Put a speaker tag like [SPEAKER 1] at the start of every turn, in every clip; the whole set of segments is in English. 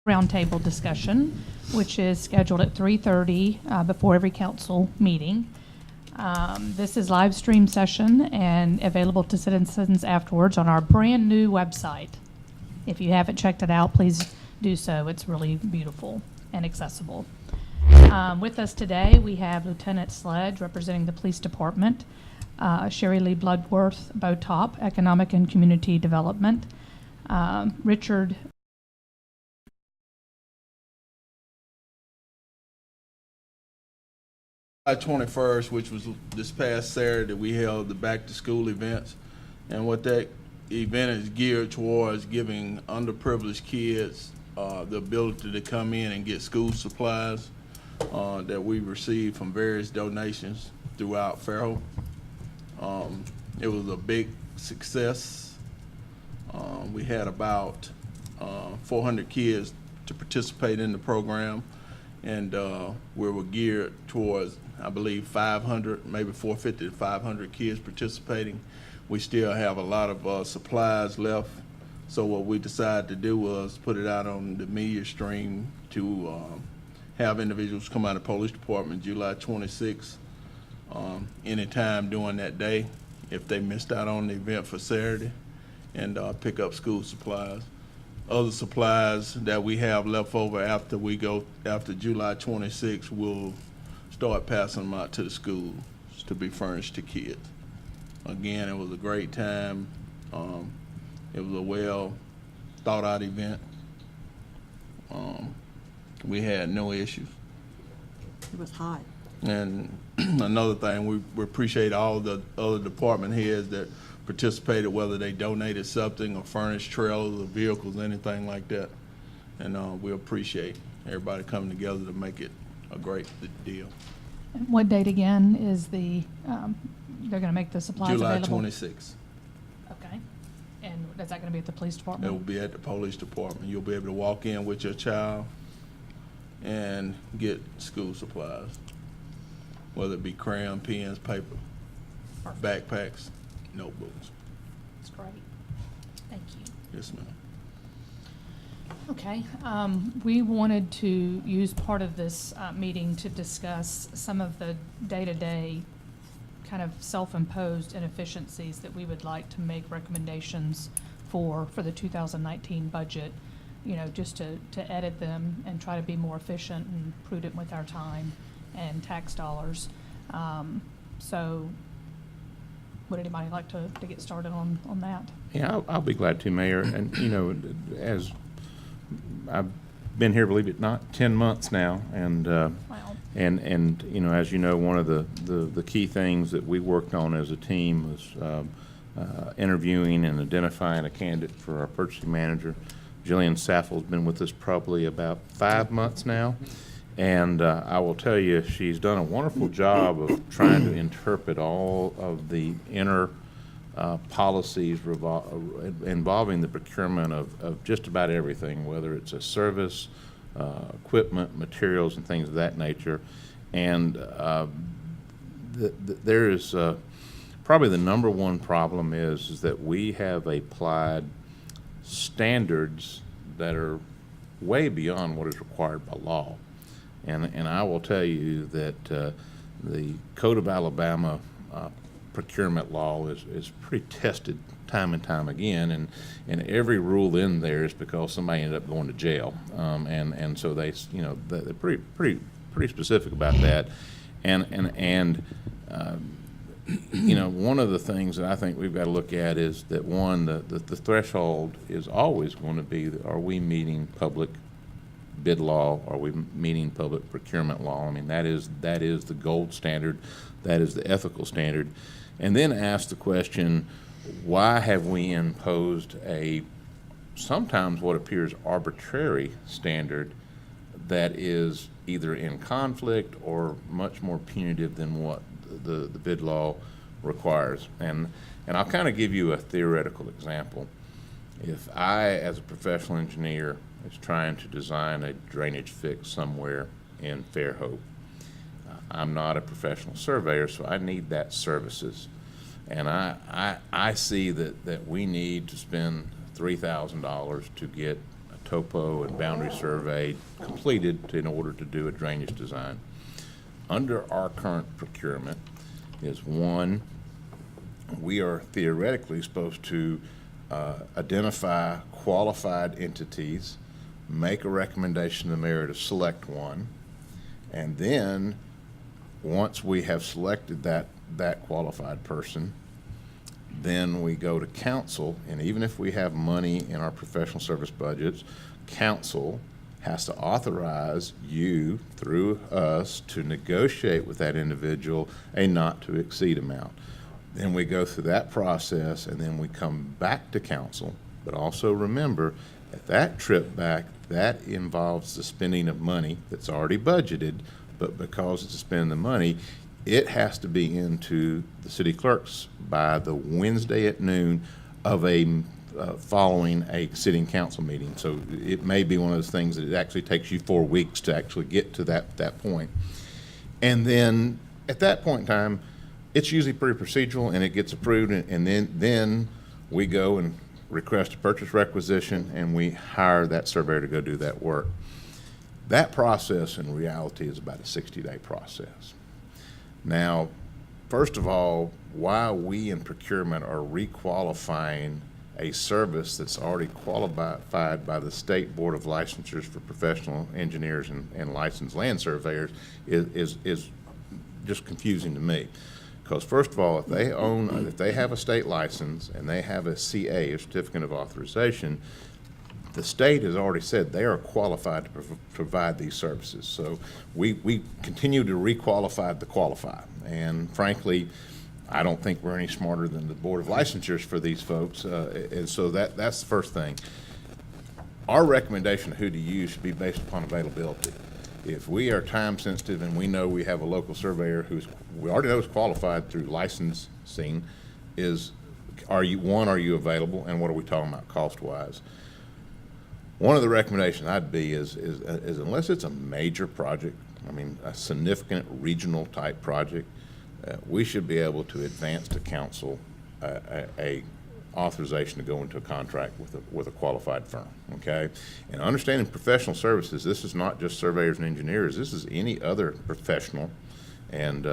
[SPEAKER 1] Roundtable discussion, which is scheduled at 3:30 before every council meeting. This is live stream session and available to citizens afterwards on our brand new website. If you haven't checked it out, please do so. It's really beautiful and accessible. With us today, we have Lieutenant Sledge representing the police department, Sherry Lee Bloodworth, BOTOP, Economic and Community Development, Richard
[SPEAKER 2] July 21st, which was this past Saturday, we held the back to school events. And what that event is geared towards giving underprivileged kids the ability to come in and get school supplies that we received from various donations throughout Fairhope. It was a big success. We had about 400 kids to participate in the program, and we were geared towards, I believe, 500, maybe 450 to 500 kids participating. We still have a lot of supplies left, so what we decided to do was put it out on the media stream to have individuals come out of the police department July 26th, anytime during that day, if they missed out on the event for Saturday, and pick up school supplies. Other supplies that we have left over after July 26th, we'll start passing them out to the schools to be furnished to kids. Again, it was a great time. It was a well thought out event. We had no issues.
[SPEAKER 3] It was hot.
[SPEAKER 2] And another thing, we appreciate all the other department heads that participated, whether they donated something or furnished trailers or vehicles, anything like that. And we appreciate everybody coming together to make it a great deal.
[SPEAKER 1] And what date again is they're going to make the supplies
[SPEAKER 2] July
[SPEAKER 1] available?
[SPEAKER 2] 26th.
[SPEAKER 1] Okay. And is that going to be at the police
[SPEAKER 2] It
[SPEAKER 1] department?
[SPEAKER 2] will be at the police department. You'll be able to walk in with your child and get school supplies, whether it be crayon, pens, paper,
[SPEAKER 1] Perfect.
[SPEAKER 2] backpacks, notebooks.
[SPEAKER 1] That's great. Thank you.
[SPEAKER 2] Yes, ma'am.
[SPEAKER 1] Okay. We wanted to use part of this meeting to discuss some of the day-to-day kind of self-imposed inefficiencies that we would like to make recommendations for the 2019 budget, you know, just to edit them and try to be more efficient and prudent with our time and tax dollars. So would anybody like to get started on that?
[SPEAKER 4] Yeah, I'll be glad to, Mayor. And, you know, as I've been here, believe it or not, 10 months now, and
[SPEAKER 1] Wow.
[SPEAKER 4] and you know, as you know, one of the key things that we worked on as a team was interviewing and identifying a candidate for our purchasing manager. Jillian Saffel's been with us probably about 5 months now, and I will tell you, she's done a wonderful job of trying to interpret all of the inner policies involving the procurement of just about everything, whether it's a service, equipment, materials, and things of that nature. And there is probably the number one problem is that we have applied standards that are way beyond what is required by law. And I will tell you that the Code of Alabama procurement law is pretty tested time and time again, and every rule in there is because somebody ended up going to jail, and so they're pretty specific about that, and you know, one of the things that I think we've got to look at is that one, the threshold is always going to be, are we meeting public bid law? Are we meeting public procurement law? I mean, that is the gold standard, that is the ethical standard. And then ask the question, why have we imposed a sometimes what appears arbitrary standard that is either in conflict or much more punitive than what the bid law requires? And I'll kind of give you a theoretical example. If I, as a professional engineer, is trying to design a drainage fix somewhere in Fairhope, I'm not a professional surveyor, so I need that services. And I see that we need to spend $3,000 to get a topo and boundary survey completed in order to do a drainage design. Under our current procurement is one, we are theoretically supposed to identify qualified entities, make a recommendation to the mayor to select one, and then once we have selected that qualified person, then we go to council, and even if we have money in our professional service budgets, council has to authorize you, through us, to negotiate with that individual a not to exceed amount. Then we go through that process, and then we come back to council. But also remember, at that trip back, that involves the spending of money that's already budgeted, but because it's spending the money, it has to be into the city clerks by the Wednesday at noon of following a sitting council meeting. So it may be one of those things that it actually takes you 4 weeks to actually get to that point. And then at that point in time, it's usually pretty procedural, and it gets approved, and then we go and request a purchase requisition, and we hire that surveyor to go do that work. That process in reality is about a 60-day process. Now, first of all, why we in procurement are requalifying a service that's already qualified by the State Board of Licensures for professional engineers and licensed land surveyors is just confusing to me. Because first of all, if they have a state license and they have a CA, a certificate of authorization, the state has already said they are qualified to provide these services. So we continue to requalify the qualified. And frankly, I don't think we're any smarter than the Board of Licensures for these folks. And so that's the first thing. Our recommendation of who to use should be based upon availability. If we are time sensitive and we know we have a local surveyor we already know is qualified through licensing, are you available, and what are we talking about cost-wise? One of the recommendations I'd be is unless it's a major project, I mean a significant regional type project, we should be able to advance to council a authorization to go into a contract with a qualified firm, okay? And understanding professional services, this is not just surveyors and engineers, this is any other professional. And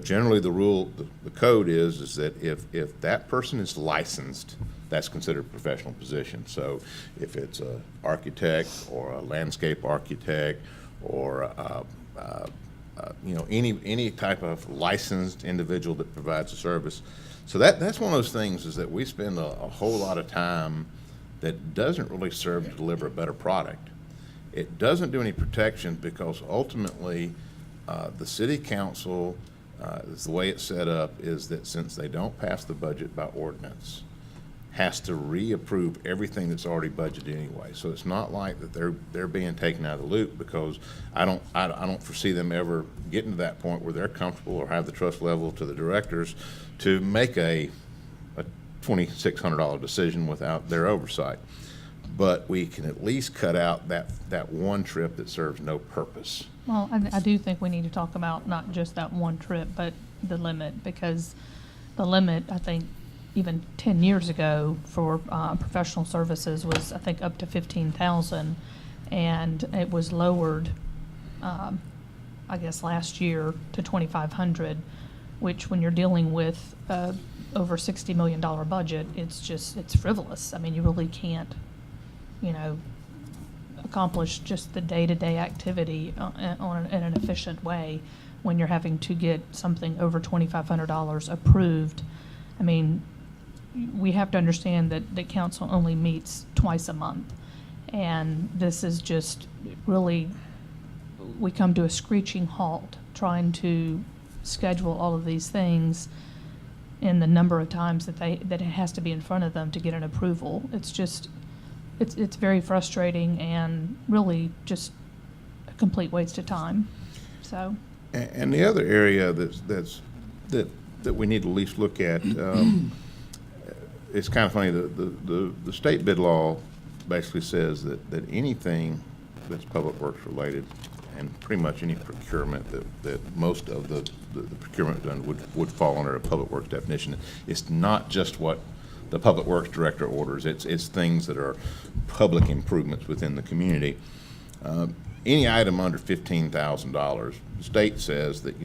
[SPEAKER 4] generally the code is that if that person is licensed, that's considered a professional position. So if it's an architect or a landscape architect or any type of licensed individual that provides a service. So that's one of those things is that we spend a whole lot of time that doesn't really serve to deliver a better product. It doesn't do any protection because ultimately the city council, the way it's set up is that since they don't pass the budget by ordinance, has to reapprove everything that's already budgeted anyway. So it's not like that they're being taken out of the loop, because I don't foresee them ever getting to that point where they're comfortable or have the trust level to the directors to make a $2,600 decision without their oversight. But we can at least cut out that one trip that serves no purpose.
[SPEAKER 1] Well, I do think we need to talk about not just that one trip, but the limit, because the limit, I think, even 10 years ago for professional services was, I think, up to 15,000, and it was lowered, I guess, last year to 2,500, which when you're dealing with over $60 million budget, it's frivolous. I mean, you really can't, accomplish just the day-to-day activity in an efficient way when you're having to get something over $2,500 approved. I mean, we have to understand that the council only meets twice a month, and this is just really, we come to a screeching halt trying to schedule all of these things in the number of times that it has to be in front of them to get an approval. It's just, it's very frustrating and really just a complete waste of time. So.
[SPEAKER 4] And the other area that we need to at least look at. It's kind of funny, the state bid law basically says that anything that's public works related, and pretty much any procurement that most of the procurement done would fall under a public works definition. It's not just what the Public Works Director orders. It's things that are public improvements within the community. Any item under $15,000, the state says that,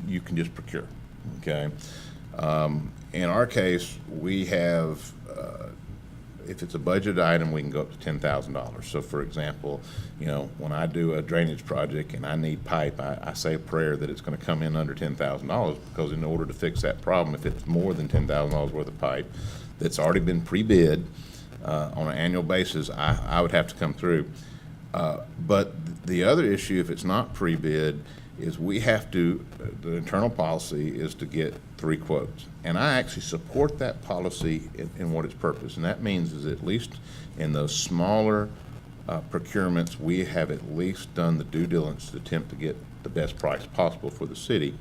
[SPEAKER 4] you can just procure, okay? In our case, we have, if it's a budget item, we can go up to $10,000. So for example, when I do a drainage project and I need pipe, I say a prayer that it's gonna come in under $10,000, because in order to fix that problem, if it's more than $10,000 worth of pipe that's already been pre-bid on an annual basis, I would have to come through. But the other issue, if it's not pre-bid, is we have to, the internal policy is to get 3 quotes. And I actually support that policy in what its purpose. And that means is at least in those smaller procurements, we have at least done the due diligence to attempt to get the best price possible for the city.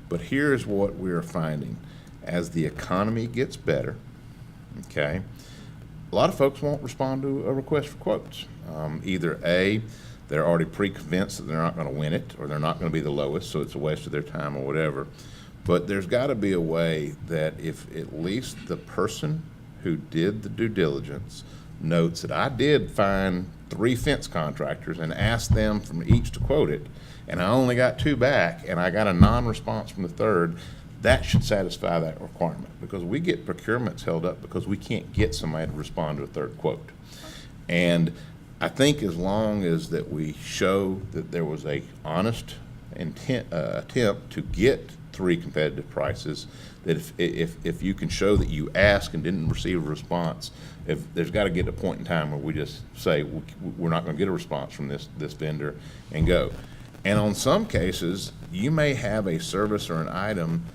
[SPEAKER 4] But here's what we're finding. As the economy gets better, okay, a lot of folks won't respond to a request for quotes. Either A, they're already pre-convinced that they're not going to win it, or they're not going to be the lowest, so it's a waste of their time or whatever. But there's got to be a way that if at least the person who did the due diligence notes that I did find 3 fence contractors and asked them from each to quote it, and I only got 2 back, and I got a non-response from the third, that should satisfy that requirement, because we get procurements held up because we can't get somebody to respond to a third quote. And I think as long as that we show that there was a honest attempt to get 3 competitive prices, that if you can show that you asked and didn't receive a response, if there's got to get a point in time where we just say we're not going to get a response from this vendor and go. And on some cases, you may have a service or an item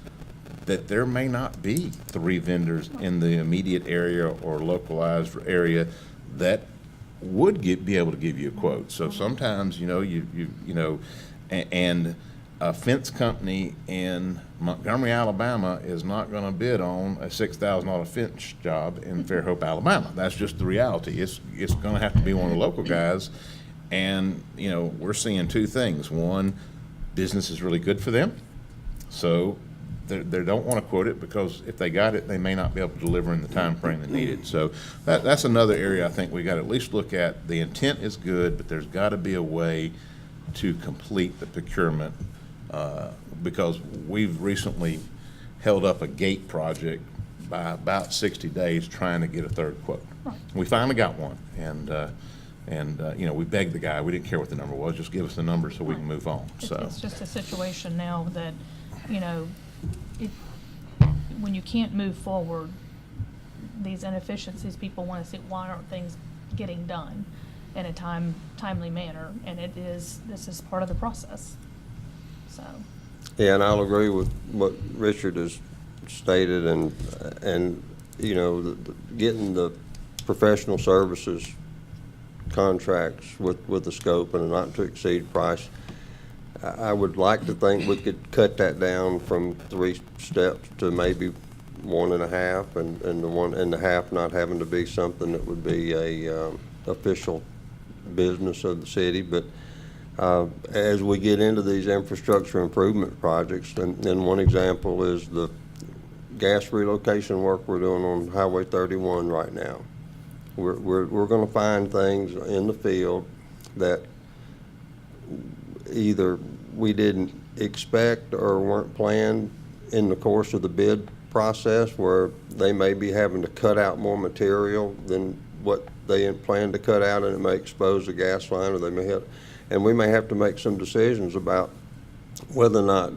[SPEAKER 4] that there may not be 3 vendors in the immediate area or localized area that would be able to give you a quote. So sometimes, and a fence company in Montgomery, Alabama is not going to bid on a $6,000 fence job in Fairhope, Alabama. That's just the reality. It's going to have to be one of the local guys. And, we're seeing 2 things. One, business is really good for them. So they don't want to quote it, because if they got it, they may not be able to deliver in the time frame they needed. So that's another area I think we got to at least look at. The intent is good, but there's got to be a way to complete the procurement, because we've recently held up a gate project by about 60 days trying to get a third quote.
[SPEAKER 1] Right.
[SPEAKER 4] We finally got one, and we begged the guy. We didn't care what the number was; just give us the number so we can move on.
[SPEAKER 1] It's just a situation now that, when you can't move forward, these inefficiencies, people want to see why aren't things getting done in a timely manner, and this is part of the process. So.
[SPEAKER 5] Yeah, and I'll agree with what Richard has stated, and getting the professional services contracts with the scope and a not to exceed price. I would like to think we could cut that down from 3 steps to maybe 1.5, and the 1.5 not having to be something that would be a official business of the city. But as we get into these infrastructure improvement projects, and one example is the gas relocation work we're doing on Highway 31 right now. We're going to find things in the field that either we didn't expect or weren't planned in the course of the bid process, where they may be having to cut out more material than what they had planned to cut out, and it may expose the gas line, or they may have, and we may have to make some decisions about whether or not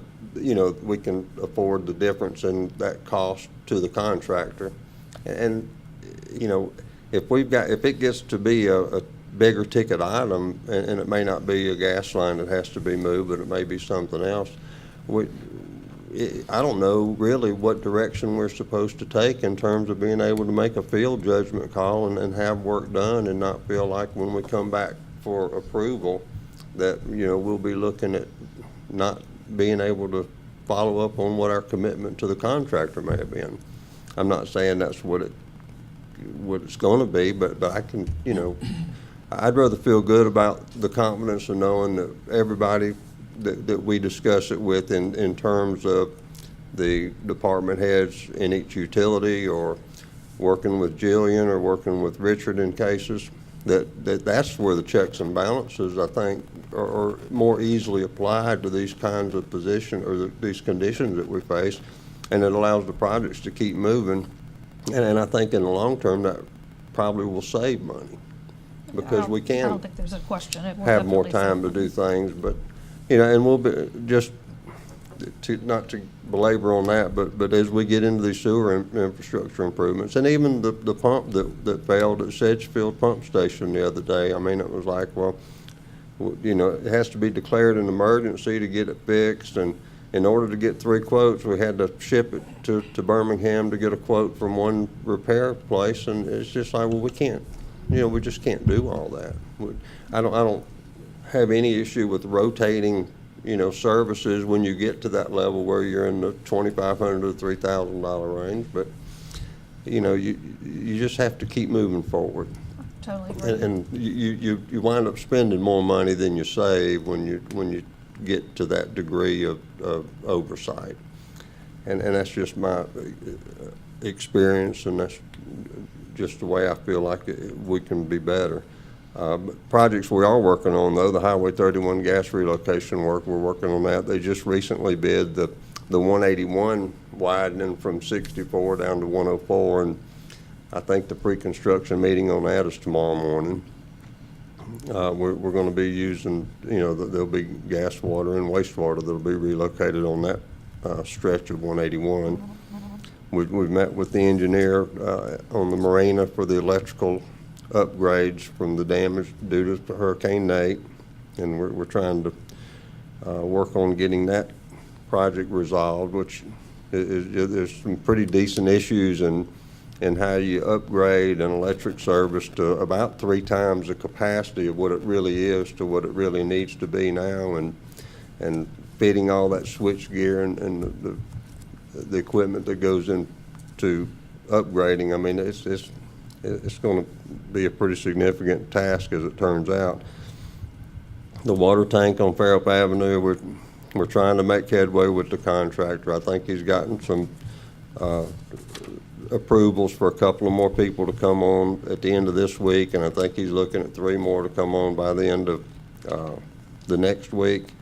[SPEAKER 5] we can afford the difference in that cost to the contractor. And if it gets to be a bigger ticket item, and it may not be a gas line that has to be moved, but it may be something else, I don't know really what direction we're supposed to take in terms of being able to make a field judgment call and have work done, and not feel like when we come back for approval that we'll be looking at not being able to follow up on what our commitment to the contractor may have been. I'm not saying that's what it's going to be, but I can, I'd rather feel good about the confidence of knowing that everybody that we discuss it with in terms of the department heads in each utility, or working with Jillian or working with Richard in cases, that's where the checks and balances, I think, are more easily applied to these kinds of positions or these conditions that we face, and it allows the projects to keep moving. And I think in the long term, that probably will save money, because we
[SPEAKER 1] I
[SPEAKER 5] can
[SPEAKER 1] don't think there's a question. It will
[SPEAKER 5] have more
[SPEAKER 1] definitely
[SPEAKER 5] time to
[SPEAKER 1] save
[SPEAKER 5] do
[SPEAKER 1] money.
[SPEAKER 5] things. But, and we'll be, just not to belabor on that, but as we get into these sewer infrastructure improvements, and even the pump that failed at Sedgefield Pump Station the other day, I mean, it was like, well, it has to be declared an emergency to get it fixed, and in order to get 3 quotes, we had to ship it to Birmingham to get a quote from one repair place, and it's just like, well, we can't, we just can't do all that. I don't have any issue with rotating, services when you get to that level where you're in the $2,500 to $3,000 range, but, you just have to keep moving forward.
[SPEAKER 1] Totally agree.
[SPEAKER 5] And you wind up spending more money than you save when you get to that degree of oversight. And that's just my experience, and that's just the way I feel like we can be better. Projects we are working on, though, the Highway 31 gas relocation work, we're working on that. They just recently bid the 181 widening from 64 down to 104, and I think the pre-construction meeting on that is tomorrow morning. We're going to be using, there'll be gas, water, and wastewater that'll be relocated on that stretch of 181. We've met with the engineer on the marina for the electrical upgrades from the damage due to Hurricane Nate, and we're trying to work on getting that project resolved, which there's some pretty decent issues in how you upgrade an electric service to about 3 times the capacity of what it really is to what it really needs to be now, and fitting all that switch gear and the equipment that goes into upgrading. I mean, it's going to be a pretty significant task, as it turns out. The water tank on Fairhope Avenue, we're trying to make headway with the contractor. I think he's gotten some approvals for a couple of more people to come on at the end of this week, and I think he's looking at 3 more to come on by the end of the next week.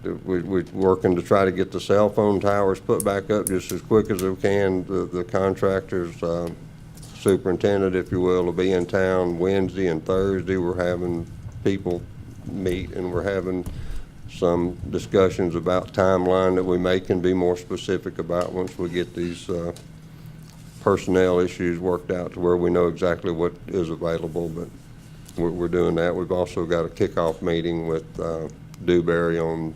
[SPEAKER 5] We're working to try to get the cell phone towers put back up just as quick as we can. The contractor's superintendent, if you will be in town Wednesday and Thursday. We're having people meet, and we're having some discussions about timeline that we can be more specific about once we get these personnel issues worked out to where we know exactly what is available, but we're doing that. We've also got a kickoff meeting with Dewberry on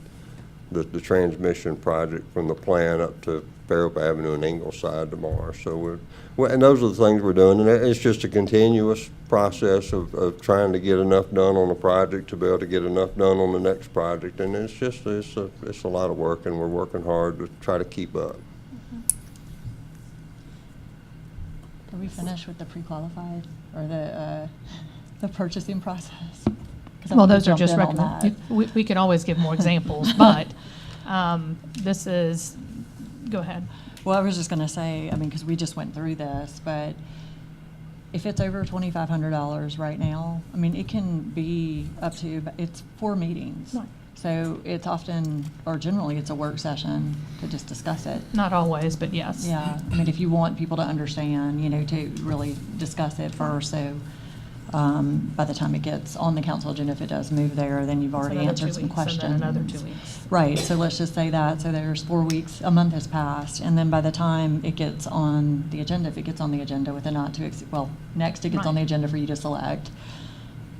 [SPEAKER 5] the transmission project from the plant up to Fairhope Avenue and Ingleside tomorrow. So and those are the things we're doing, and it's just a continuous process of trying to get enough done on a project to be able to get enough done on the next project, and it's a lot of work, and we're working hard to try to keep up.
[SPEAKER 6] Are we finished with the pre-qualified or the purchasing process? 'Cause I
[SPEAKER 1] Well,
[SPEAKER 6] think we
[SPEAKER 1] those are
[SPEAKER 6] jumped
[SPEAKER 1] just
[SPEAKER 6] in on that.
[SPEAKER 1] we can always give more examples, but this is, go ahead.
[SPEAKER 6] Well, I was just going to say, I mean, because we just went through this, but if it's over $2,500 right now, I mean, it can be up to, it's 4 meetings.
[SPEAKER 1] Right.
[SPEAKER 6] So it's often, or generally, it's a work session to just discuss it.
[SPEAKER 1] Not always, but yes.
[SPEAKER 6] Yeah, I mean, if you want people to understand, to really discuss it first, so by the time it gets on the council agenda, if it does move there, then you've already
[SPEAKER 1] Another
[SPEAKER 6] answered
[SPEAKER 1] 2
[SPEAKER 6] some
[SPEAKER 1] weeks,
[SPEAKER 6] questions.
[SPEAKER 1] And then another 2 weeks.
[SPEAKER 6] Right, so let's just say that, so there's 4 weeks, a month has passed, and then by the time it gets on the agenda, if it gets on the agenda with a not to exceed, well, next it gets on the
[SPEAKER 1] Right.
[SPEAKER 6] agenda for you to select.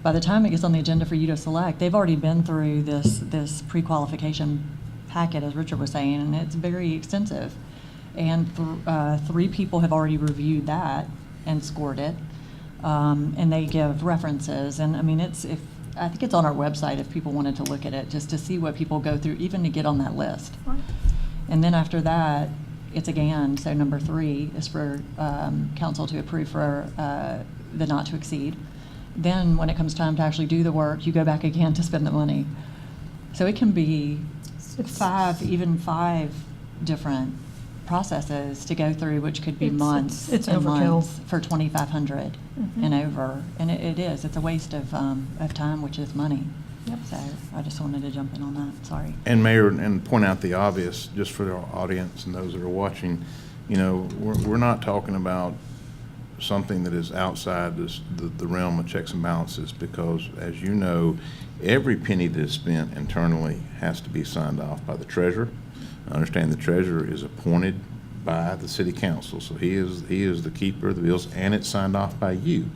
[SPEAKER 6] By the time it gets on the agenda for you to select, they've already been through this pre-qualification packet, as Richard was saying, and it's very extensive. And 3 people have already reviewed that and scored it, and they give references. And I mean, I think it's on our website if people wanted to look at it, just to see what people go through, even to get on that list.
[SPEAKER 1] Right.
[SPEAKER 6] And then after that, it's again, so number 3 is for council to approve for the not to exceed. Then when it comes time to actually do the work, you go back again to spend the money. So it can be 5 different processes to go through, which could be
[SPEAKER 1] It's-
[SPEAKER 6] months
[SPEAKER 1] it's
[SPEAKER 6] and
[SPEAKER 1] overkill.
[SPEAKER 6] months for 2,500
[SPEAKER 1] Mhm.
[SPEAKER 6] and over. And it is, it's a waste of time, which is money.
[SPEAKER 1] Yep.
[SPEAKER 6] So I just wanted to jump in on that, sorry.
[SPEAKER 4] And Mayor, and point out the obvious, just for the audience and those that are watching, you know, we're not talking about something that is outside the realm of checks and balances, because as you know, every penny that is spent internally has to be signed off by the treasurer. I understand the treasurer is appointed by the city council, so he is the keeper of the bills, and it's signed off by you.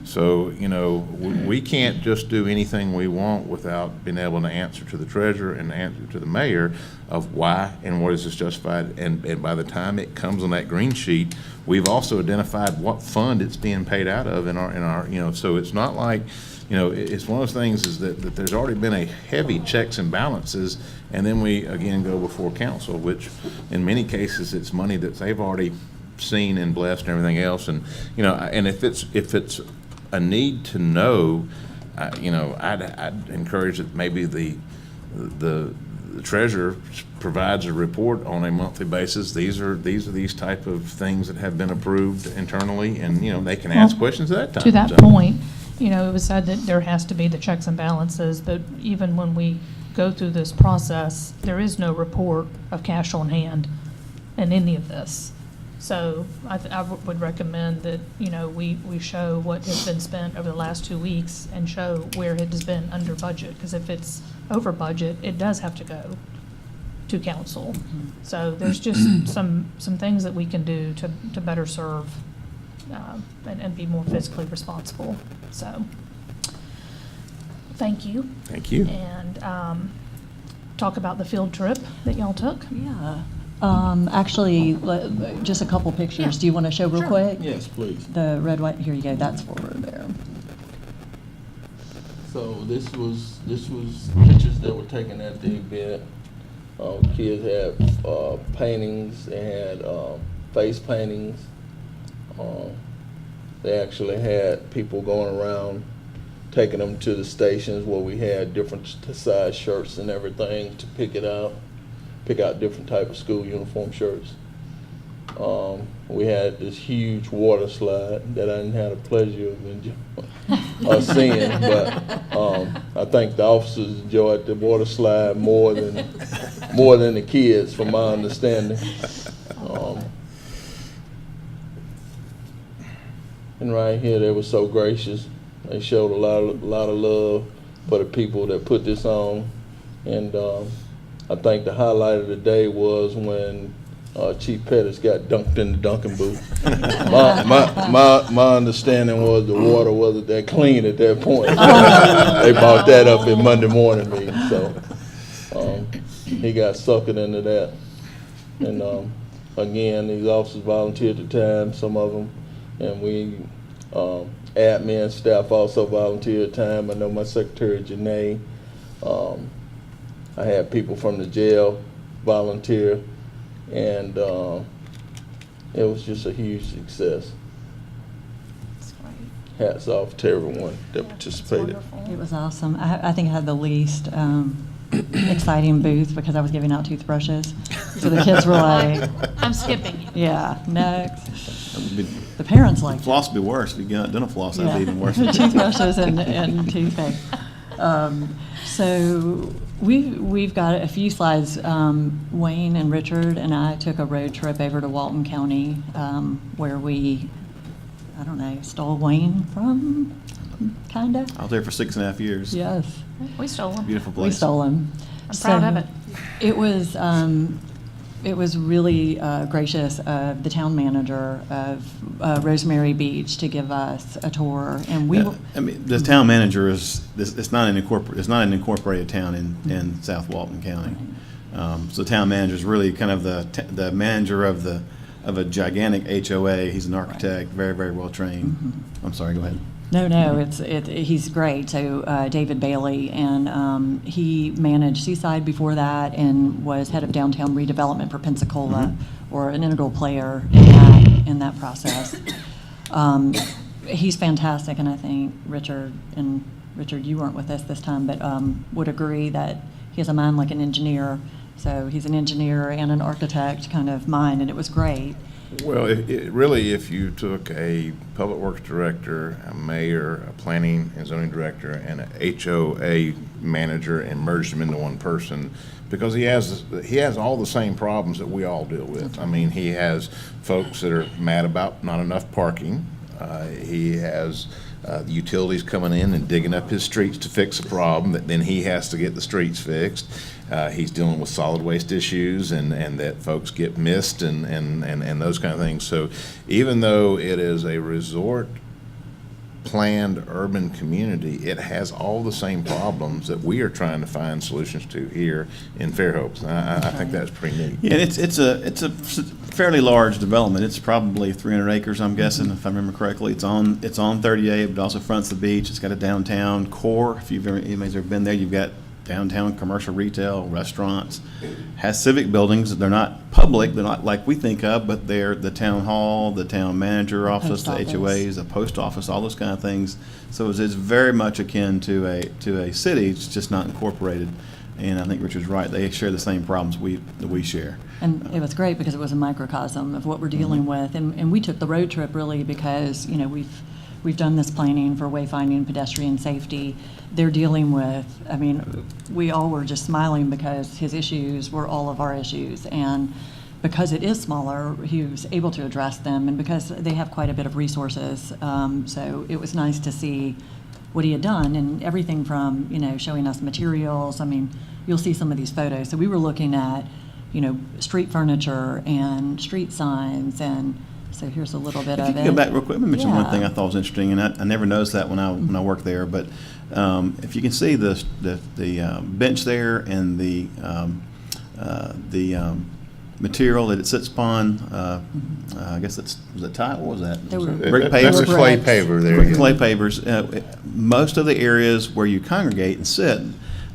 [SPEAKER 4] So, you know, we can't just do anything we want without being able to answer to the treasurer and answer to the mayor of why and what is this justified. And by the time it comes on that green sheet, we've also identified what fund it's being paid out of in our you know, so it's not like, you know, it's one of those things is that there's already been a heavy checks and balances, and then we again go before council, which in many cases it's money that they've already seen and blessed and everything else. And, you know, and if it's a need to know, you know, I'd encourage that maybe the treasurer provides a report on a monthly basis. These are these type of things that have been approved internally, and, you know, they can ask
[SPEAKER 1] Well,
[SPEAKER 4] questions at that time.
[SPEAKER 1] To that
[SPEAKER 4] So-
[SPEAKER 1] point, you know, it was said that there has to be the checks and balances, but even when we go through this process, there is no report of cash on hand in any of this. So I would recommend that, you know, we show what has been spent over the last 2 weeks and show where it has been under budget, because if it's over budget, it does have to go to council. So there's just some things that we can do to better serve and be more fiscally responsible. So, thank you.
[SPEAKER 4] Thank you.
[SPEAKER 1] And talk about the field trip that y'all took.
[SPEAKER 6] Yeah. Actually, just a couple pictures.
[SPEAKER 1] Yeah.
[SPEAKER 6] Do you want to show real
[SPEAKER 1] Sure.
[SPEAKER 6] quick?
[SPEAKER 2] Yes, please.
[SPEAKER 6] The red, white, here you go, that's forward there.
[SPEAKER 2] So this was pictures that were taken at the event. Kids had paintings, they had face paintings. They actually had people going around taking them to the stations where we had different size shirts and everything to pick out different type of school uniform shirts. We had this huge water slide that I didn't have the pleasure of seeing, but I think the officers enjoyed the water slide more than the kids, from my understanding. And right here, they were so gracious. They showed a lot of love for the people that put this on, and I think the highlight of the day was when Chief Pettis got dunked in the dunking booth. My understanding was the water wasn't that clean at that point. They brought that up in Monday morning meeting, so he got suckered into that. And again, these officers volunteered the time, some of them, and we admin staff also volunteered time. I know my secretary Janae. I had people from the jail volunteer, and it was just a huge success.
[SPEAKER 1] That's great.
[SPEAKER 2] Hats off to everyone that participated.
[SPEAKER 6] It was awesome. I think I had the least exciting booth because I was giving out toothbrushes. So the kids were like,
[SPEAKER 1] I'm skipping you.
[SPEAKER 6] yeah, next. The parents liked it.
[SPEAKER 7] Floss would be worse. If you got dental floss, that'd be even worse.
[SPEAKER 6] Toothbrushes and toothpaste. So we've got a few slides. Wayne and Richard and I took a road trip over to Walton County, where we, I don't know, stole Wayne from, kinda.
[SPEAKER 7] I was there for 6.5 years.
[SPEAKER 6] Yes,
[SPEAKER 1] We stole them.
[SPEAKER 7] Beautiful place.
[SPEAKER 6] we stole him.
[SPEAKER 1] I'm proud of it.
[SPEAKER 6] It was really gracious of the town manager of Rosemary Beach to give us a tour, and we.
[SPEAKER 7] Yeah, I mean, the town manager it's not an incorporated town in South Walton County. So the town manager is really kind of the manager of a gigantic HOA. He's an architect, very, very well trained.
[SPEAKER 6] Mm-hmm.
[SPEAKER 7] I'm sorry, go ahead.
[SPEAKER 6] No, he's great. So David Bailey, and he managed Seaside before that, and was head of downtown redevelopment for Pensacola, or an integral player in that process. He's fantastic, and I think Richard, you weren't with us this time, but would agree that he has a mind like an engineer, So he's an engineer and an architect kind of mind, and it was great.
[SPEAKER 4] Well, really, if you took a public works director, a mayor, a planning and zoning director, and a HOA manager and merged them into one person, because he has all the same problems that we all deal with. I mean, he has folks that are mad about not enough parking. He has the utilities coming in and digging up his streets to fix a problem that then he has to get the streets fixed. He's dealing with solid waste issues and that folks get missed and those kind of things. So even though it is a resort planned urban community, it has all the same problems that we are trying to find solutions to here in Fairhope. I think that's pretty neat.
[SPEAKER 7] Yeah, it's a fairly large development. It's probably 300 acres, I'm guessing, if I remember correctly. It's on 38, but also fronts the beach. It's got a downtown core. If anybody's ever been there, you've got downtown commercial retail, restaurants, has civic buildings. They're not public, they're not like we think of, but they're the town hall, the town manager office, the
[SPEAKER 6] Post office.
[SPEAKER 7] HOAs, the post office, all those kind of things. So it's very much akin to a city. It's just not incorporated. And I think Richard's right. They share the same problems that we share.
[SPEAKER 6] And it was great because it was a microcosm of what we're dealing with. And we took the road trip really because, we've done this planning for wayfinding, pedestrian safety. They're dealing with, we all were just smiling because his issues were all of our issues. And because it is smaller, he was able to address them, and because they have quite a bit of resources. So it was nice to see what he had done, and everything from, showing us materials. You'll see some of these photos. So we were looking at, street furniture and street signs, and so here's a little bit
[SPEAKER 7] If
[SPEAKER 6] of
[SPEAKER 7] you
[SPEAKER 6] it.
[SPEAKER 7] can go back real quick, let me mention one
[SPEAKER 6] Yeah.
[SPEAKER 7] thing I thought was interesting, and I never noticed that when I worked there, but if you can see the bench there and the material that it sits upon, I guess was it tile? What was that?
[SPEAKER 6] They were-
[SPEAKER 7] Brick
[SPEAKER 4] That's a
[SPEAKER 7] pavers?
[SPEAKER 4] clay
[SPEAKER 6] Bricks.
[SPEAKER 4] paver there.
[SPEAKER 7] Clay pavers. Most of the areas where you congregate and sit,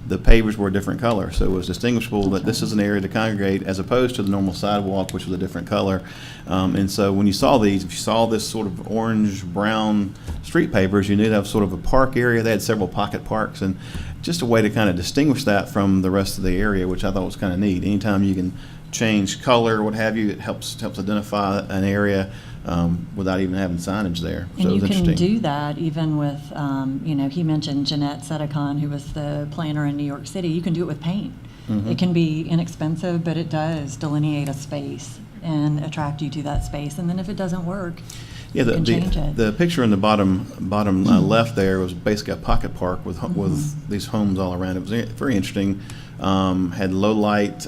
[SPEAKER 7] the pavers were a different color, so it was distinguishable that this is an area to congregate as opposed to the normal sidewalk, which was a different color. And so when you saw these, if you saw this sort of orange-brown street pavers, you knew that was sort of a park area. They had several pocket parks, and just a way to kind of distinguish that from the rest of the area, which I thought was kind of neat. Anytime you can change color, what have you, it helps identify an area without even having signage there. So
[SPEAKER 6] And
[SPEAKER 7] it
[SPEAKER 6] you
[SPEAKER 7] was
[SPEAKER 6] can
[SPEAKER 7] interesting.
[SPEAKER 6] do that even with, he mentioned Jeanette Sedekon, who was the planner in New York City. You can do it with paint.
[SPEAKER 7] Mm-hmm.
[SPEAKER 6] It can be inexpensive, but it does delineate a space and attract you to that space. And then if it doesn't work,
[SPEAKER 7] Yeah,
[SPEAKER 6] you can change it.
[SPEAKER 7] the picture in the bottom left there was basically a pocket park with these homes all around. It was very interesting. Had low light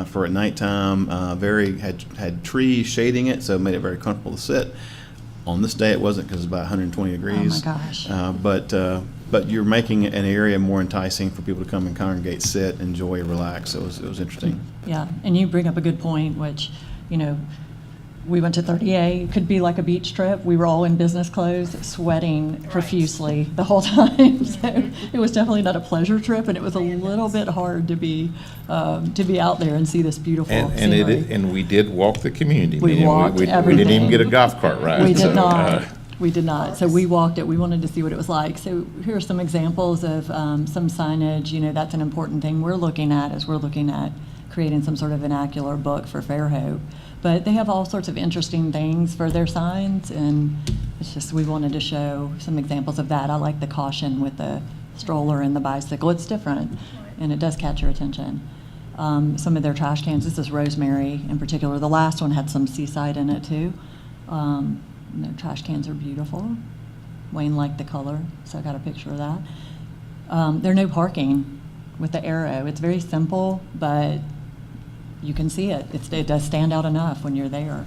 [SPEAKER 7] for at nighttime. Had trees shading it, so it made it very comfortable to sit. On this day, it wasn't because it's about 120 degrees.
[SPEAKER 6] Oh, my gosh.
[SPEAKER 7] But you're making an area more enticing for people to come and congregate, sit, enjoy, relax. So it was interesting.
[SPEAKER 6] Yeah, and you bring up a good point, which, we went to 30A. It could be like a beach trip. We were all in business clothes, sweating profusely the whole time. So it was definitely not a pleasure trip, and it was a little bit hard to be out there and see this beautiful scenery.
[SPEAKER 4] And we did walk the community.
[SPEAKER 6] We walked
[SPEAKER 4] we didn't even
[SPEAKER 6] everything.
[SPEAKER 4] get a golf cart ride.
[SPEAKER 6] We did
[SPEAKER 4] so,
[SPEAKER 6] not. We did not. So we walked it. We wanted to see what it was like. So here are some examples of some signage. That's an important thing we're looking at as we're looking at creating some sort of vernacular book for Fairhope. But they have all sorts of interesting things for their signs, and it's just we wanted to show some examples of that. I like the caution with the stroller and the bicycle. It's different, and it does catch your attention. Some of their trash cans, this is Rosemary in particular. The last one had some seaside in it too. And their trash cans are beautiful. Wayne liked the color, so I got a picture of that. There are no parking with the arrow. It's very simple, but you can see it. It does stand out enough when you're there.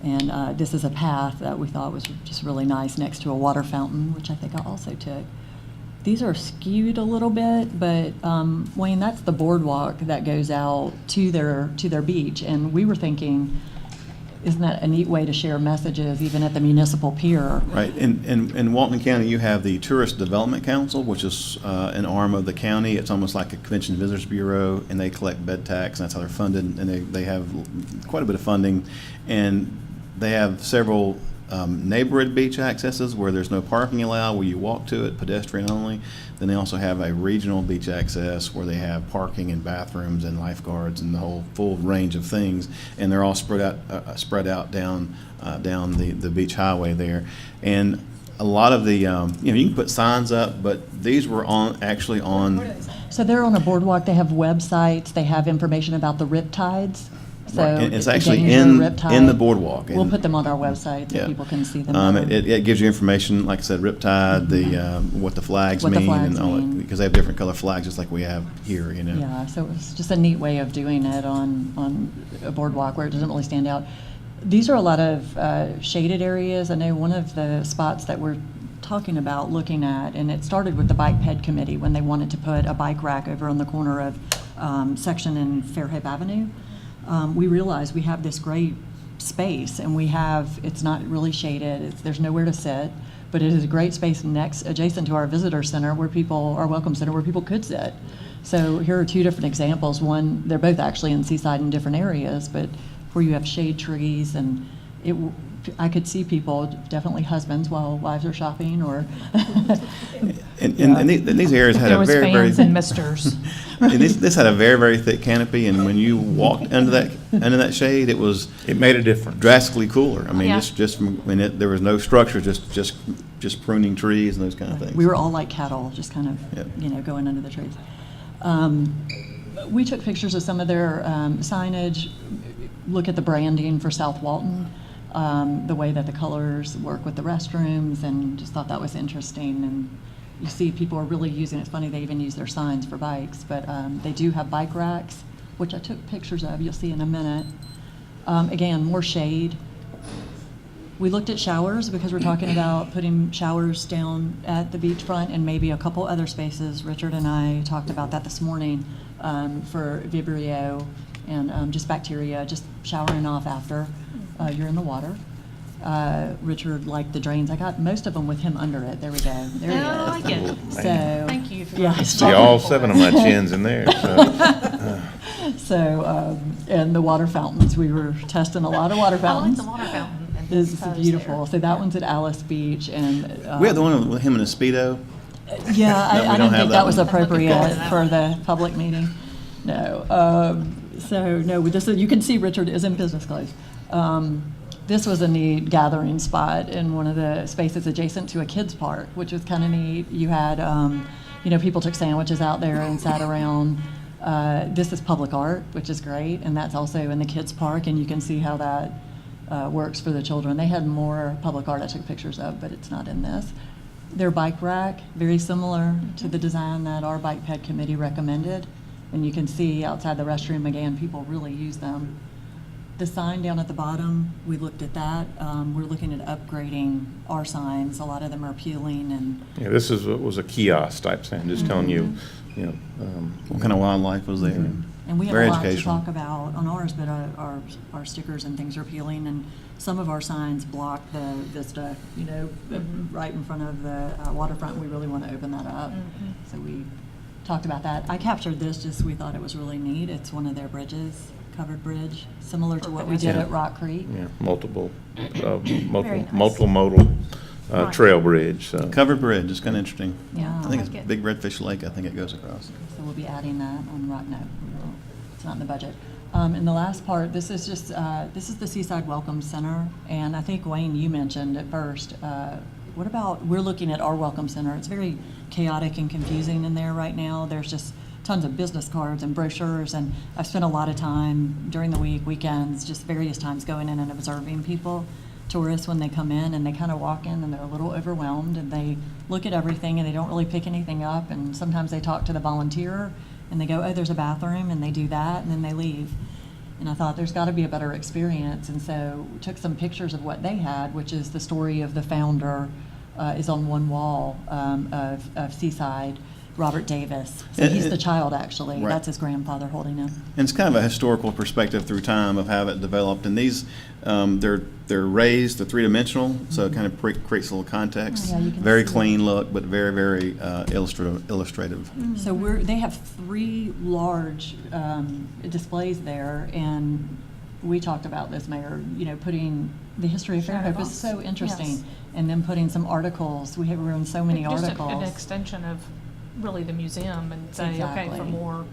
[SPEAKER 6] And this is a path that we thought was just really nice next to a water fountain, which I think I also took. These are skewed a little bit, but Wayne, that's the boardwalk that goes out to their beach. And we were thinking, isn't that a neat way to share messages even at the municipal pier?
[SPEAKER 7] Right. In Walton County, you have the Tourist Development Council, which is an arm of the county. It's almost like a Convention and Visitors Bureau, and they collect bed tax, and that's how they're funded. And they have quite a bit of funding, and they have several neighborhood beach accesses where there's no parking allowed, where you walk to it, pedestrian only. Then they also have a regional beach access where they have parking and bathrooms and lifeguards and the whole full range of things. And they're all spread out down the beach highway there. And a lot of the, you know, you can put signs up, but these were actually on.
[SPEAKER 6] So they're on a boardwalk, they have websites, they have information about the riptides. So
[SPEAKER 7] And it's actually
[SPEAKER 6] danger,
[SPEAKER 7] in
[SPEAKER 6] riptide.
[SPEAKER 7] the boardwalk.
[SPEAKER 6] We'll
[SPEAKER 7] And-
[SPEAKER 6] put them on our website so
[SPEAKER 7] Yeah.
[SPEAKER 6] people can see them.
[SPEAKER 7] It gives you information, like I said, riptide, what the flags
[SPEAKER 6] What the
[SPEAKER 7] mean,
[SPEAKER 6] flags
[SPEAKER 7] and all that,
[SPEAKER 6] mean.
[SPEAKER 7] because they have different color flags, just like we have here, you know.
[SPEAKER 6] Yeah, so it's just a neat way of doing it on a boardwalk where it doesn't really stand out. These are a lot of shaded areas. I know one of the spots that we're talking about looking at, and it started with the Bike Ped Committee when they wanted to put a bike rack over on the corner of section in Fairhope Avenue. We realized we have this great space, and it's not really shaded, there's nowhere to sit, but it is a great space adjacent to our visitor center our welcome center, where people could sit. So here are two different examples. One, they're both actually in Seaside in different areas, but where you have shade trees, and I could see people, definitely husbands, while wives are shopping, or.
[SPEAKER 7] And these areas had
[SPEAKER 1] There
[SPEAKER 7] a
[SPEAKER 1] was
[SPEAKER 7] very, very.
[SPEAKER 1] fans and misters.
[SPEAKER 7] And this had a very, very thick canopy, and when you walked under that shade,
[SPEAKER 4] It made a difference.
[SPEAKER 7] drastically cooler. I mean,
[SPEAKER 1] Yeah.
[SPEAKER 7] there was no structure, just pruning trees and those kind of things.
[SPEAKER 6] We were all like cattle, just kind
[SPEAKER 7] Yep.
[SPEAKER 6] of, going under the trees. We took pictures of some of their signage, look at the branding for South Walton, the way that the colors work with the restrooms, and just thought that was interesting. And you see people are really using, it's funny, they even use their signs for bikes, but they do have bike racks, which I took pictures of, you'll see in a minute. Again, more shade. We looked at showers because we're talking about putting showers down at the beachfront and maybe a couple other spaces. Richard and I talked about that this morning for Vibrio and just bacteria, just showering off after you're in the water. Richard liked the drains. I got most of them with him under it. There we go. There he is.
[SPEAKER 1] I like it.
[SPEAKER 6] So,
[SPEAKER 1] Thank you for
[SPEAKER 6] yeah,
[SPEAKER 1] that.
[SPEAKER 4] See all 7 of my chins in there, so.
[SPEAKER 6] So, and the water fountains, we were testing a lot of water
[SPEAKER 1] I like
[SPEAKER 6] fountains.
[SPEAKER 1] the water fountain. and
[SPEAKER 6] This is
[SPEAKER 1] the post
[SPEAKER 6] beautiful.
[SPEAKER 1] there.
[SPEAKER 6] So that one's at Alice Beach, and
[SPEAKER 7] We had the one with him in a Speedo.
[SPEAKER 6] yeah,
[SPEAKER 7] No,
[SPEAKER 6] I
[SPEAKER 7] we
[SPEAKER 6] didn't
[SPEAKER 7] don't have
[SPEAKER 6] think
[SPEAKER 7] that
[SPEAKER 6] that was
[SPEAKER 7] one.
[SPEAKER 6] appropriate for the public meeting. No. So no, you can see Richard is in business clothes. This was a neat gathering spot in one of the spaces adjacent to a kids park, which was kind of neat. You had, people took sandwiches out there and sat around. This is public art, which is great, and that's also in the kids park, and you can see how that works for the children. They had more public art I took pictures of, but it's not in this. Their bike rack, very similar to the design that our Bike Ped Committee recommended. And you can see outside the restroom, again, people really use them. The sign down at the bottom, we looked at that. We're looking at upgrading our signs. A lot of them are peeling and.
[SPEAKER 4] Yeah, this was a kiosk type sign, just telling you,
[SPEAKER 7] What kind of wildlife was there?
[SPEAKER 6] And we have
[SPEAKER 7] Very
[SPEAKER 6] a lot to
[SPEAKER 7] educational.
[SPEAKER 6] talk about on ours, but our stickers and things are peeling, and some of our signs block the vista, right in front of the waterfront. We really want to open that up. So we talked about that. I captured this just, we thought it was really neat. It's one of their bridges, covered bridge, similar to what we did
[SPEAKER 7] Yeah.
[SPEAKER 6] at Rock Creek.
[SPEAKER 4] yeah, multiple
[SPEAKER 1] Very nice.
[SPEAKER 4] multimodal
[SPEAKER 1] Right.
[SPEAKER 4] trail bridge, so.
[SPEAKER 7] Covered bridge, it's kind of interesting.
[SPEAKER 6] Yeah.
[SPEAKER 7] I think
[SPEAKER 1] like
[SPEAKER 7] it's
[SPEAKER 1] it.
[SPEAKER 7] Big Redfish Lake, I think it goes across.
[SPEAKER 6] So we'll be adding that on Rock Note. It's not in the budget. And the last part, this is the Seaside Welcome Center, and I think, Wayne, you mentioned at first, what about, we're looking at our Welcome Center. It's very chaotic and confusing in there right now. There's just tons of business cards and brochures, and I've spent a lot of time during the week, weekends, just various times going in and observing people, tourists, when they come in, and they kind of walk in and they're a little overwhelmed, and they look at everything and they don't really pick anything up, and sometimes they talk to the volunteer and they go, oh, there's a bathroom, and they do that, and then they leave. And I thought there's got to be a better experience, and so we took some pictures of what they had, which is the story of the founder is on one wall of Seaside, Robert Davis. So he's the child, actually.
[SPEAKER 7] Right.
[SPEAKER 6] That's his grandfather holding him.
[SPEAKER 7] And it's kind of a historical perspective through time of how it developed. And these, they're raised, they're three-dimensional, so it kind of creates a little context.
[SPEAKER 6] Oh, yeah, you can
[SPEAKER 7] Very
[SPEAKER 6] see it.
[SPEAKER 7] clean look, but very, very illustrative.
[SPEAKER 6] So they have 3 large displays there, and we talked about this, Mayor, putting the history of
[SPEAKER 1] Shadow
[SPEAKER 6] Fairhope is
[SPEAKER 1] box.
[SPEAKER 6] so interesting.
[SPEAKER 1] Yes.
[SPEAKER 6] And then putting some articles, we have run so many
[SPEAKER 1] Just
[SPEAKER 6] articles.
[SPEAKER 1] an extension of really the museum and say, okay, for
[SPEAKER 6] Exactly.
[SPEAKER 1] more,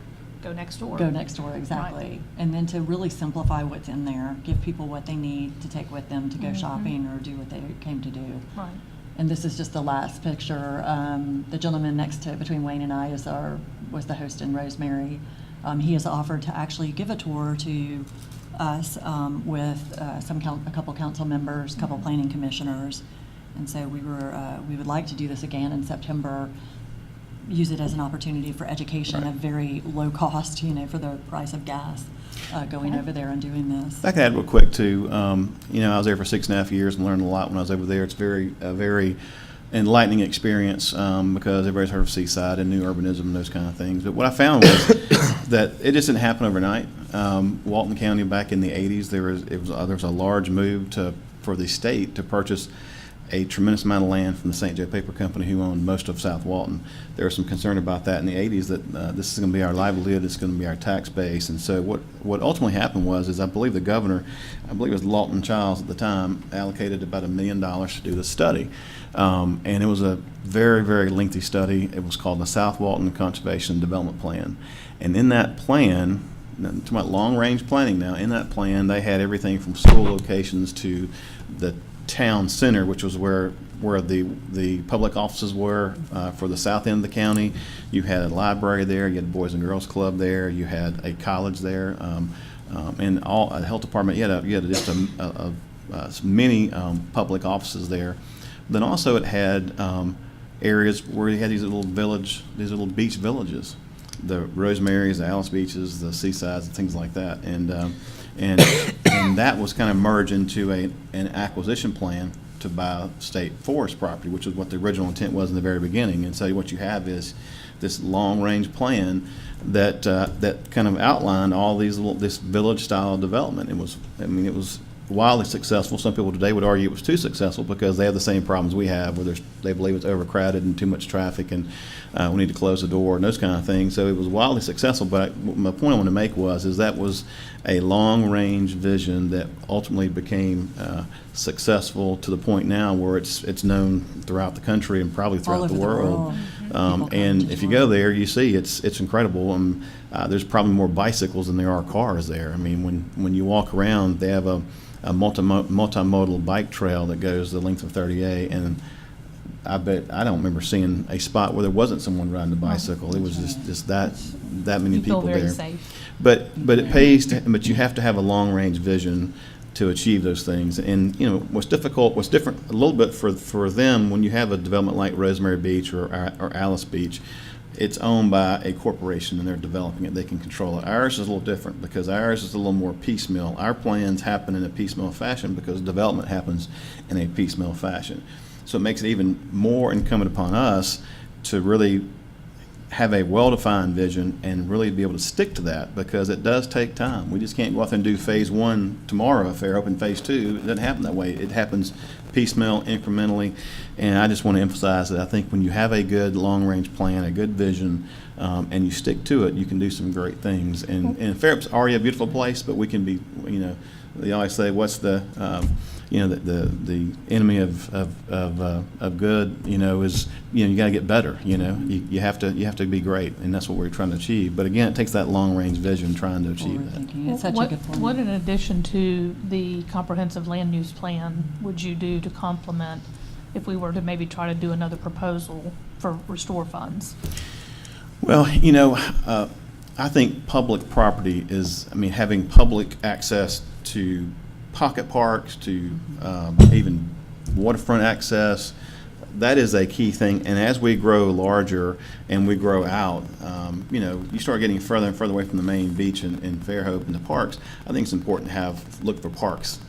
[SPEAKER 1] go next door.
[SPEAKER 6] Go next door, exactly.
[SPEAKER 1] Right.
[SPEAKER 6] And then to really simplify what's in there, give people what they need to take with them to go
[SPEAKER 1] Mhm.
[SPEAKER 6] shopping or do what they came to do.
[SPEAKER 1] Right.
[SPEAKER 6] And this is just the last picture. The gentleman next to, between Wayne and I, was the host in Rosemary. He has offered to actually give a tour to us with a couple council members, a couple planning commissioners. And so we would like to do this again in September, use it as an opportunity for education at very low cost, for the price of gas, going over there and doing this.
[SPEAKER 7] If I could add real quick too, I was there for 6.5 years and learned a lot when I was over there. It's a very enlightening experience because everybody's heard of Seaside and new urbanism and those kind of things. But what I found was that it just didn't happen overnight. Walton County back in the 80s, there was a large move for the state to purchase a tremendous amount of land from the St. Joe Paper Company, who owned most of South Walton. There was some concern about that in the 80s, that this is going to be our livelihood, this is going to be our tax base. And so what ultimately happened was I believe the governor, I believe it was Lawton Childs at the time, allocated about $1 million to do the study. And it was a very, very lengthy study. It was called the South Walton Conservation Development Plan. And in that plan, I'm talking about long-range planning now, in that plan they had everything from school locations to the town center, which was where the public offices were for the south end of the county. You had a library there, you had a Boys and Girls Club there, you had a college there, and a health department. You had just many public offices there. Then also it had areas where you had these little beach villages, the Rosemary's, the Alice Beaches, the Seasides, and things like that. And that was kind of merged into an acquisition plan to buy state forest property, which was what the original intent was in the very beginning. And so what you have is this long-range plan that kind of outlined all this village-style development. It was wildly successful. Some people today would argue it was too successful because they have the same problems we have, where they believe it's overcrowded and too much traffic, and we need to close the door and those kind of things. So it was wildly successful. But my point I want to make was that was a long-range vision that ultimately became successful to the point now where it's known throughout the country and probably
[SPEAKER 6] All
[SPEAKER 7] throughout
[SPEAKER 6] over
[SPEAKER 7] the
[SPEAKER 6] the
[SPEAKER 7] world.
[SPEAKER 6] world. People come
[SPEAKER 7] And
[SPEAKER 6] to
[SPEAKER 7] if you
[SPEAKER 6] tour.
[SPEAKER 7] go there, you see it's incredible. There's probably more bicycles than there are cars there. I mean, when you walk around, they have a multimodal bike trail that goes the length of 30A, and I don't remember seeing a spot where there wasn't someone riding a bicycle. It was just that many
[SPEAKER 1] You feel
[SPEAKER 7] people
[SPEAKER 1] very
[SPEAKER 7] there.
[SPEAKER 1] safe.
[SPEAKER 7] But it pays but you have to have a long range vision to achieve those things. And what's different a little bit for them when you have a development like Rosemary Beach or Alice Beach. It's owned by a corporation and they're developing it. They can control it. Ours is a little different because ours is a little more piecemeal. Our plans happen in a piecemeal fashion because development happens in a piecemeal fashion. So it makes it even more incumbent upon us to really have a well-defined vision and really be able to stick to that, because it does take time. We just can't go out there and do phase 1 tomorrow, Fairhope, and phase 2. It doesn't happen that way. It happens piecemeal, incrementally, and I just want to emphasize that I think when you have a good long-range plan, a good vision, and you stick to it, you can do some great things. And Fairhope's already a beautiful place, but we can be, they always say, what's the enemy of good, is, you got to get better. You have to be great, and that's what we're trying to achieve. But again, it takes that long range vision trying to achieve that.
[SPEAKER 6] Forward-thinking. It's such a good point.
[SPEAKER 1] What in addition to the comprehensive land use plan would you do to complement if we were to maybe try to do another proposal for restore funds?
[SPEAKER 7] Well, I think public property is, having public access to pocket parks, to even waterfront access, that is a key thing. And as we grow larger and we grow out, you start getting further and further away from the main beach in Fairhope and the parks. I think it's important to look for parks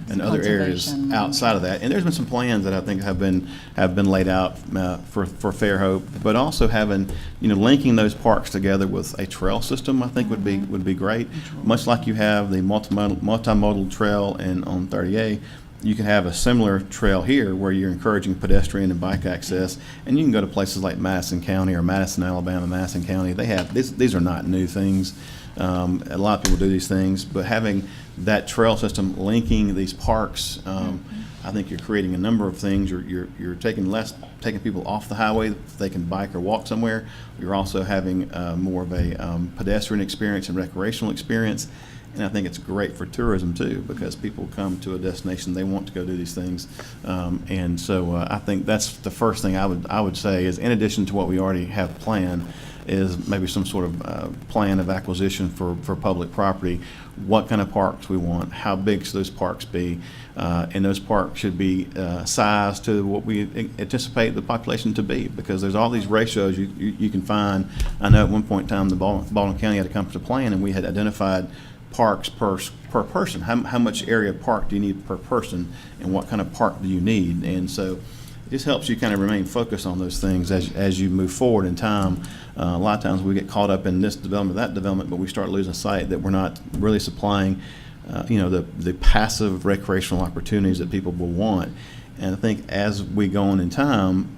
[SPEAKER 7] and other areas
[SPEAKER 6] Conservation.
[SPEAKER 7] outside of that. And there's been some plans that I think have been laid out for Fairhope, but also having, linking those parks together with a trail system, I think would be great. Much like you have the multimodal trail on 30A, you can have a similar trail here where you're encouraging pedestrian and bike access, and you can go to places like Madison County or Madison, Alabama, Madison County. They have, these are not new things. A lot of people do these things, but having that trail system linking these parks, I think you're creating a number of things. You're taking people off the highway if they can bike or walk somewhere. You're also having more of a pedestrian experience and recreational experience. And I think it's great for tourism too, because people come to a destination, they want to go do these things. And so I think that's the first thing I would say is, in addition to what we already have planned, is maybe some sort of plan of acquisition for public property, what kind of parks we want, how big should those parks be, and those parks should be sized to what we anticipate the population to be, because there's all these ratios you can find. I know at one point in time, the Baldwin County had a comprehensive plan, and we had identified parks per person. How much area of park do you need per person, and what kind of park do you need? And so it just helps you kind of remain focused on those things as you move forward in time. A lot of times we get caught up in this development, that development, but we start losing sight that we're not really supplying the passive recreational opportunities that people will want. And I think as we go on in time,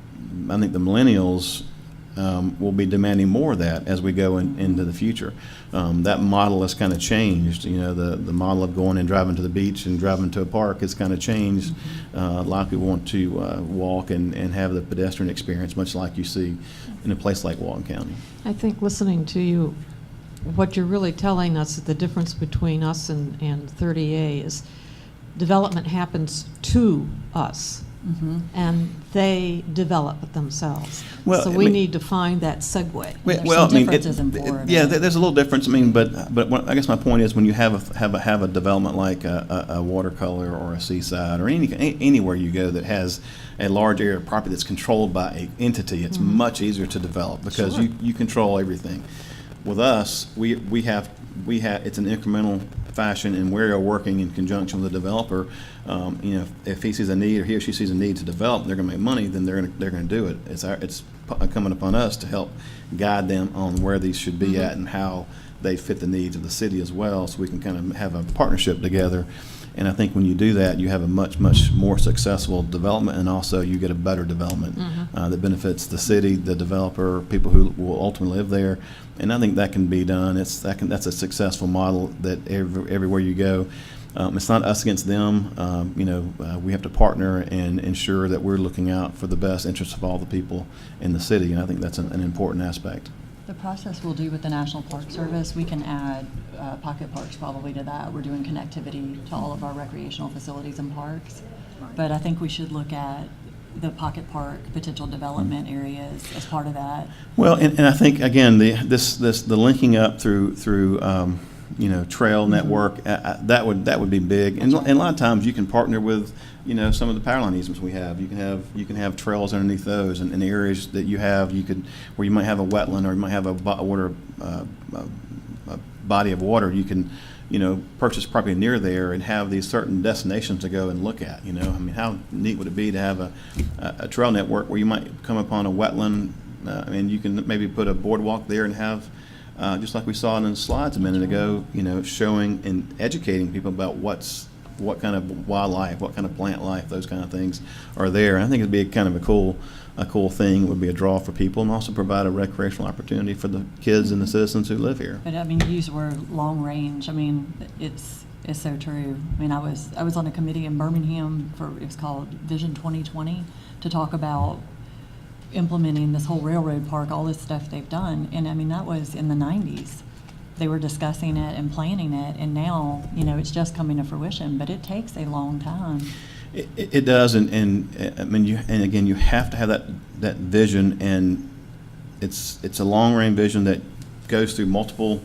[SPEAKER 7] I think the millennials will be demanding more of that as we go into the future. That model has kind of changed. The model of going and driving to the beach and driving to a park has kind of changed. A lot of people want to walk and have the pedestrian experience, much like you see in a place like Walton County.
[SPEAKER 3] I think listening to you, what you're really telling us is the difference between us and 30A is development happens to us. And they develop themselves.
[SPEAKER 7] Well,
[SPEAKER 3] So
[SPEAKER 7] I
[SPEAKER 3] we
[SPEAKER 7] mean-
[SPEAKER 3] need to find that segue.
[SPEAKER 6] There's some differences in Florida.
[SPEAKER 7] Yeah, there's a little difference. I mean, but I guess my point is, when you have a development like a watercolor or a seaside or anywhere you go that has a large area of property that's controlled by an entity, it's much easier to develop because
[SPEAKER 3] Sure.
[SPEAKER 7] you control everything. With us, we have it's an incremental fashion, and we're working in conjunction with the developer. If he sees a need, or he or she sees a need to develop, they're going to make money, then they're going to do it. It's coming upon us to help guide them on where these should be at and how they fit the needs of the city as well, so we can kind of have a partnership together. And I think when you do that, you have a much, much more successful development, and also you get a better development that benefits the city, the developer, people who will ultimately live there. And I think that can be done. That's a successful model that everywhere you go. It's not us against them. We have to partner and ensure that we're looking out for the best interests of all the people in the city, and I think that's an important aspect.
[SPEAKER 6] The process we'll do with the National Park Service, we can add pocket parks probably to that. We're doing connectivity to all of our recreational facilities and parks. But I think we should look at the pocket park potential development areas as part of that.
[SPEAKER 7] Well, and I think, again, the linking up through trail network, that would be big. And a lot of times you can partner with some of the power line easements we have. You can have trails underneath those, and in the areas that you have, where you might have a wetland or you might have a body of water, you can purchase property near there and have these certain destinations to go and look at. How neat would it be to have a trail network where you might come upon a wetland, and you can maybe put a boardwalk there and have, just like we saw in the slides a minute ago, showing and educating people about what kind of wildlife, what kind of plant life, those kind of things are there. And I think it'd be kind of a cool thing. It would be a draw for people, and also provide a recreational opportunity for the kids and the citizens who live here.
[SPEAKER 6] But you use the word long range. It's so true. I was on a committee in Birmingham it was called Vision 2020 to talk about implementing this whole railroad park, all this stuff they've done. And that was in the 90s. They were discussing it and planning it, and now, it's just coming to fruition, but it takes a long time.
[SPEAKER 7] It does, and again, you have to have that vision, and it's a long range vision that goes through multiple,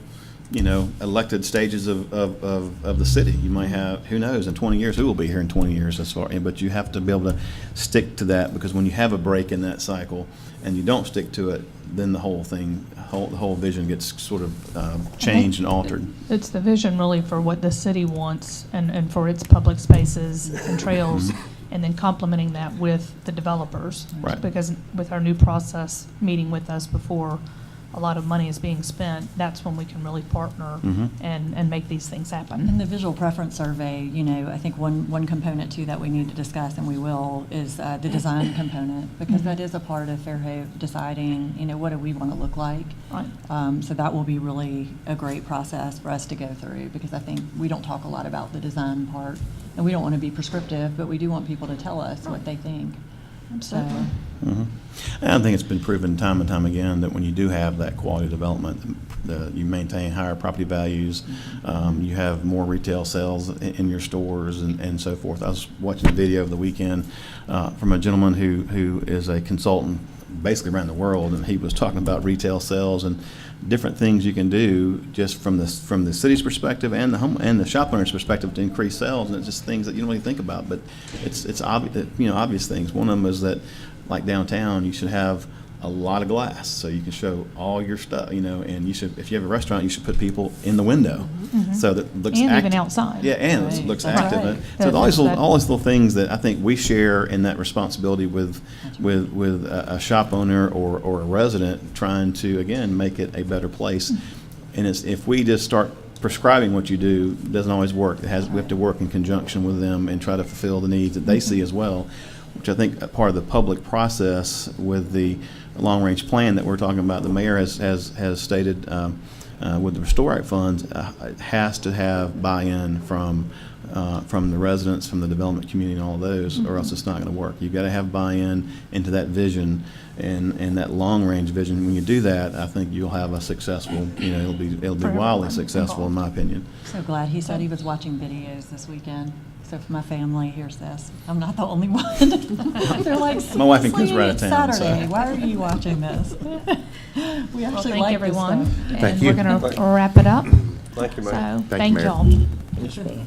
[SPEAKER 7] elected stages of the city. You might have, who knows, in 20 years, who will be here in 20 years but you have to be able to stick to that, because when you have a break in that cycle and you don't stick to it, then the whole vision gets sort of changed and altered.
[SPEAKER 1] It's the vision really for what the city wants and for its public spaces and trails, and then complementing that with the developers.
[SPEAKER 7] Right.
[SPEAKER 1] Because with our new process meeting with us before a lot of money is being spent, that's when we can really partner
[SPEAKER 7] Mhm.
[SPEAKER 1] and make these things
[SPEAKER 6] In
[SPEAKER 1] happen.
[SPEAKER 6] the visual preference survey, you know, I think one component too that we need to discuss, and we will, is the design component, because that is a part of Fairhope deciding, you know, what do we want to look like.
[SPEAKER 1] Right.
[SPEAKER 6] So that will be really a great process for us to go through, because I think we don't talk a lot about the design part, and we don't want to be prescriptive, but we do want people to tell us what they think.
[SPEAKER 1] Absolutely.
[SPEAKER 7] Mhm. And I think it's been proven time and time again that when you do have that quality development, you maintain higher property values, you have more retail sales in your stores and so forth. I was watching a video over the weekend from a gentleman who is a consultant basically around the world, and he was talking about retail sales and different things you can do just from the city's perspective and the shop owner's perspective to increase sales, and it's just things that you don't really think about, but it's obvious, obvious things. One of them is that, like downtown, you should have a lot of glass so you can show all your stuff, and you should, if you have a restaurant, you should put people in the window so that it looks
[SPEAKER 1] And
[SPEAKER 7] active.
[SPEAKER 1] even outside.
[SPEAKER 7] Yeah, and it
[SPEAKER 6] Right.
[SPEAKER 7] looks
[SPEAKER 6] That's
[SPEAKER 7] active.
[SPEAKER 6] right.
[SPEAKER 7] So all these
[SPEAKER 1] That-
[SPEAKER 7] little things that I think we share in that responsibility with a shop owner or a resident, trying to again make it a better place. And if we just start prescribing what you do, it doesn't always work. We have to work in conjunction with them and try to fulfill the needs that they see as well, which I think part of the public process with the long-range plan that we're talking about, the mayor has stated with the Restore Act funds, it has to have buy-in from the residents, from the development community, and all of those, or else it's not going to work. You've got to have buy-in into that vision and that long-range vision. When you do that, I think you'll have a successful, it'll be
[SPEAKER 1] For
[SPEAKER 7] wildly
[SPEAKER 1] everyone
[SPEAKER 7] successful, in my opinion.
[SPEAKER 6] So glad he said he was watching videos this weekend. So if my family hears this, I'm not the only one. They're like,
[SPEAKER 7] My wife and kids
[SPEAKER 6] "Seriously,
[SPEAKER 7] are out of
[SPEAKER 6] it's
[SPEAKER 7] town, so."
[SPEAKER 6] Saturday. Why are you watching this? We
[SPEAKER 1] Well,
[SPEAKER 6] actually
[SPEAKER 1] thank
[SPEAKER 6] like
[SPEAKER 1] everyone,
[SPEAKER 6] this stuff.
[SPEAKER 1] and
[SPEAKER 4] Thank
[SPEAKER 1] we're
[SPEAKER 4] you.
[SPEAKER 1] going to wrap it up.
[SPEAKER 5] Thank you, Mayor.
[SPEAKER 1] So,
[SPEAKER 4] Thank you,
[SPEAKER 1] thank
[SPEAKER 4] Mayor.
[SPEAKER 1] y'all.
[SPEAKER 2] Yes, ma'am.